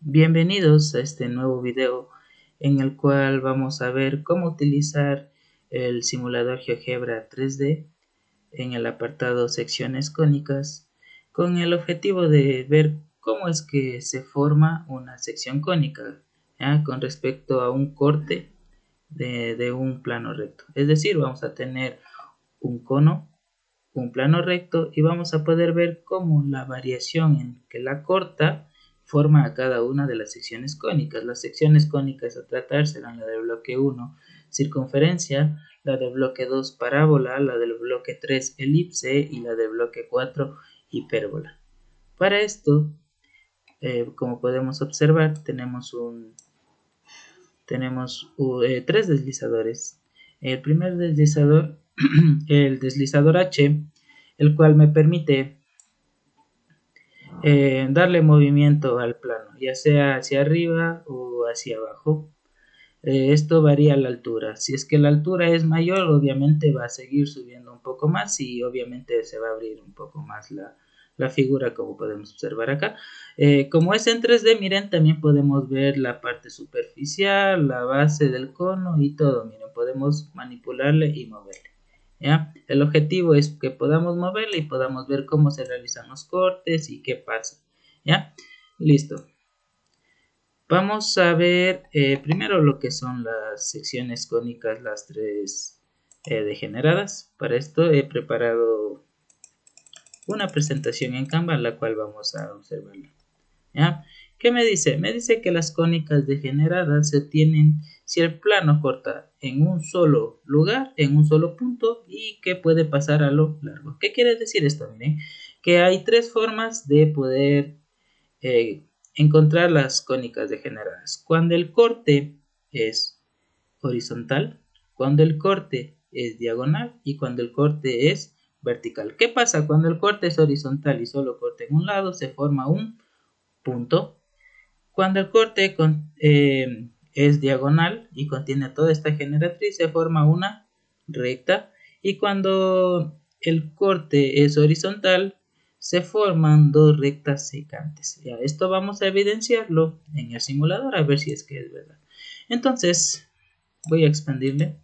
Bienvenidos a este nuevo video en el cual vamos a ver cómo utilizar el simulador GeoGebra 3D en el apartado secciones cónicas con el objetivo de ver cómo es que se forma una sección cónica, ¿ya? Con respecto a un corte de un plano recto. Es decir, vamos a tener un cono, un plano recto y vamos a poder ver cómo la variación en que la corta forma a cada una de las secciones cónicas. Las secciones cónicas a tratar serán la del bloque 1 circunferencia, la del bloque 2 parábola, la del bloque 3 elipse y la del bloque 4 hipérbola. Para esto, como podemos observar, tenemos tres deslizadores. El primer deslizador, el deslizador H, el cual me permite darle movimiento al plano, ya sea hacia arriba o hacia abajo. Esto varía la altura. Si es que la altura es mayor, obviamente va a seguir subiendo un poco más y obviamente se va a abrir un poco más la figura, como podemos observar acá. Como es en 3D, miren, también podemos ver la parte superficial, la base del cono y todo. Miren, podemos manipularle y moverle, ¿ya? El objetivo es que podamos moverle y podamos ver cómo se realizan los cortes y qué pasa, ¿ya? Listo. Vamos a ver primero lo que son las secciones cónicas, las tres degeneradas. Para esto he preparado una presentación en Canva, la cual vamos a observarla, ¿ya? ¿Qué me dice? Me dice que las cónicas degeneradas se obtienen si el plano corta en un solo lugar, en un solo punto, y que puede pasar a lo largo. ¿Qué quiere decir esto? Miren, que hay tres formas de poder encontrar las cónicas degeneradas. Cuando el corte es horizontal, cuando el corte es diagonal y cuando el corte es vertical. ¿Qué pasa? Cuando el corte es horizontal y solo corta en un lado, se forma un punto. Cuando el corte es diagonal y contiene toda esta generatriz, se forma una recta. Y cuando el corte es horizontal, se forman dos rectas secantes. Ya, esto vamos a evidenciarlo en el simulador a ver si es que es verdad. Entonces, voy a expandirle.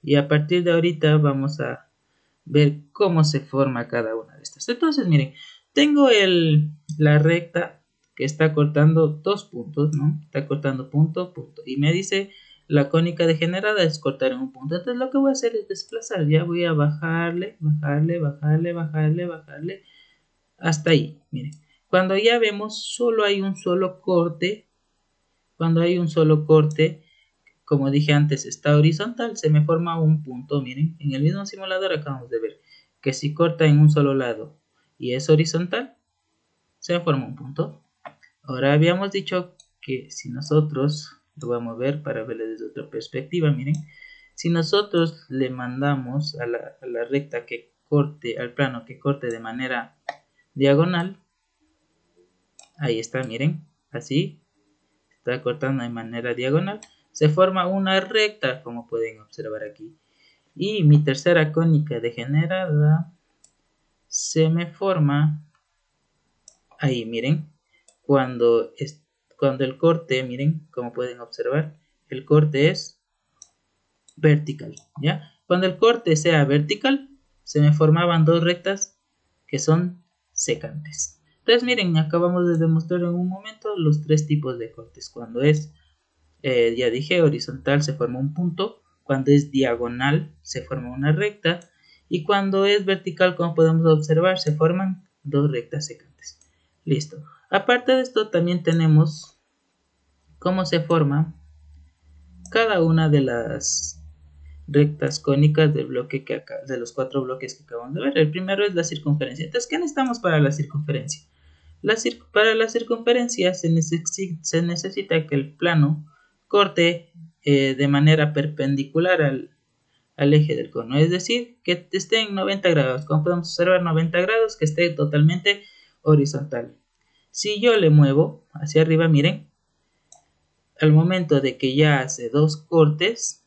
Y a partir de ahorita vamos a ver cómo se forma cada una de estas. Entonces, miren, tengo la recta que está cortando dos puntos, ¿no? Está cortando punto, punto. Y me dice la cónica degenerada es cortar en un punto. Entonces lo que voy a hacer es desplazar. Ya voy a bajarle, bajarle, bajarle, bajarle, bajarle. Hasta ahí, miren. Cuando ya vemos, solo hay un solo corte. Cuando hay un solo corte, como dije antes, está horizontal, se me forma un punto. Miren, en el mismo simulador acabamos de ver que si corta en un solo lado y es horizontal, se forma un punto. Ahora habíamos dicho que si nosotros, lo vamos a ver para verlo desde otra perspectiva, miren, si nosotros le mandamos a la recta que corte, al plano que corte de manera diagonal, ahí está, miren, así, está cortando de manera diagonal, se forma una recta, como pueden observar aquí. Y mi tercera cónica degenerada se me forma ahí, miren, cuando, cuando el corte, miren, como pueden observar, el corte es vertical, ¿ya? Cuando el corte sea vertical, se me formaban dos rectas que son secantes. Entonces, miren, acabamos de demostrar en un momento los tres tipos de cortes. Cuando es, ya dije, horizontal se forma un punto, cuando es diagonal se forma una recta y cuando es vertical, como podemos observar, se forman dos rectas secantes. Listo. Aparte de esto, también tenemos cómo se forma cada una de las rectas cónicas del bloque de los cuatro bloques que acabamos de ver. El primero es la circunferencia. Entonces, ¿qué necesitamos para la circunferencia? Para la circunferencia se necesita que el plano corte de manera perpendicular al eje del cono, es decir, que esté en 90 grados, como podemos observar, 90 grados, que esté totalmente horizontal. Si yo le muevo hacia arriba, miren, al momento de que ya hace dos cortes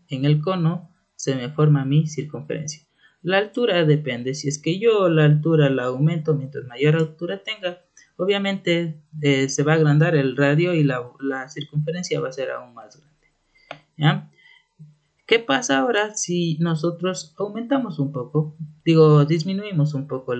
en el cono, se me forma mi circunferencia. La altura depende, si es que yo la altura la aumento mientras mayor altura tenga, obviamente se va a agrandar el radio y la circunferencia va a ser aún más grande, ¿ya? ¿Qué pasa ahora si nosotros aumentamos un poco, disminuimos un poco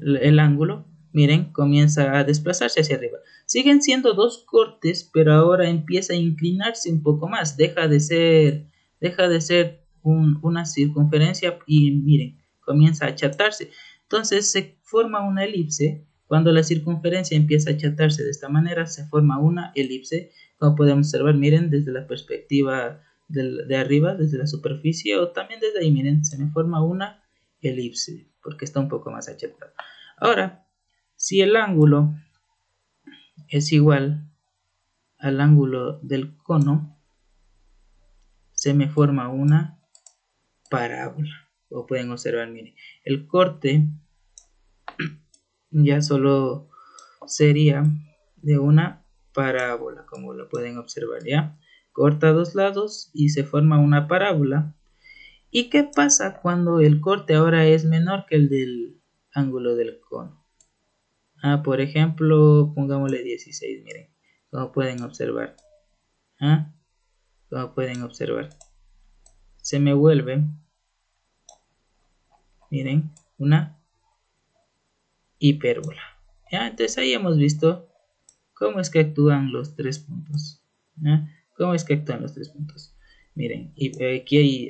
el ángulo? Miren, comienza a desplazarse hacia arriba. Siguen siendo dos cortes, pero ahora empieza a inclinarse un poco más. Deja de ser una circunferencia y miren, comienza a achatarse. Entonces se forma una elipse. Cuando la circunferencia empieza a achatarse de esta manera, se forma una elipse. Como podemos observar, miren, desde la perspectiva de arriba, desde la superficie, o también desde ahí, miren, se me forma una elipse, porque está un poco más achatado. Ahora, si el ángulo es igual al ángulo del cono, se me forma una parábola. Como pueden observar, miren, el corte ya solo sería de una parábola, como lo pueden observar, ya. Corta dos lados y se forma una parábola. ¿Y qué pasa cuando el corte ahora es menor que el del ángulo del cono? Por ejemplo, pongámosle 16, miren, como pueden observar. Como pueden observar, se me vuelve, miren, una hipérbola. ¿Ya? Entonces ahí hemos visto cómo es que actúan los tres puntos. ¿Ya? ¿Cómo es que actúan los tres puntos? Miren,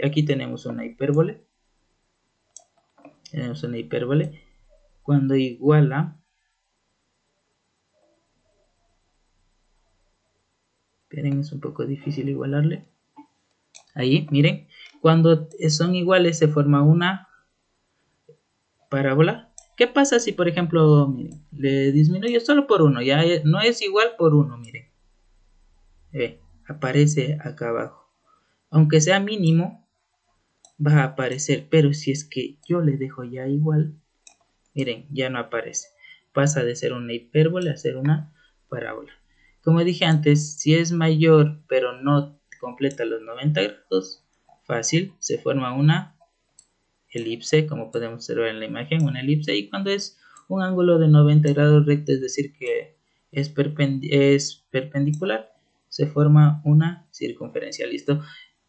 aquí tenemos una hipérbole. Tenemos una hipérbole. Cuando iguala, esperen, es un poco difícil igualarle. Ahí, miren, cuando son iguales se forma una parábola. ¿Qué pasa si, por ejemplo, miren, le disminuyo solo por uno? Ya no es igual por uno, miren. Aparece acá abajo. Aunque sea mínimo, va a aparecer. Pero si es que yo le dejo ya igual, miren, ya no aparece. Pasa de ser una hipérbole a ser una parábola. Como dije antes, si es mayor pero no completa los 90 grados, fácil, se forma una elipse, como podemos observar en la imagen, una elipse. Y cuando es un ángulo de 90 grados recto, es decir que es perpendicular, se forma una circunferencia. Listo.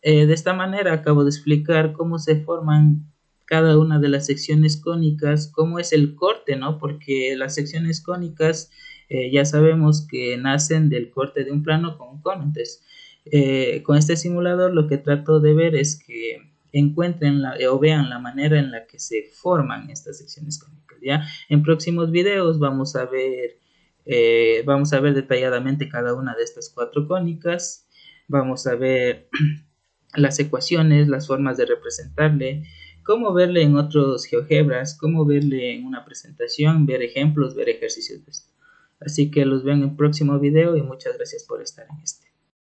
De esta manera acabo de explicar cómo se forman cada una de las secciones cónicas, cómo es el corte, ¿no? Porque las secciones cónicas ya sabemos que nacen del corte de un plano con un cono. Entonces, con este simulador lo que trato de ver es que encuentren o vean la manera en la que se forman estas secciones cónicas, ¿ya? En próximos videos vamos a ver detalladamente cada una de estas cuatro cónicas. Vamos a ver las ecuaciones, las formas de representarle, cómo verle en otros GeoGebras, cómo verle en una presentación, ver ejemplos, ver ejercicios de esto. Así que los veo en el próximo video y muchas gracias por estar en este.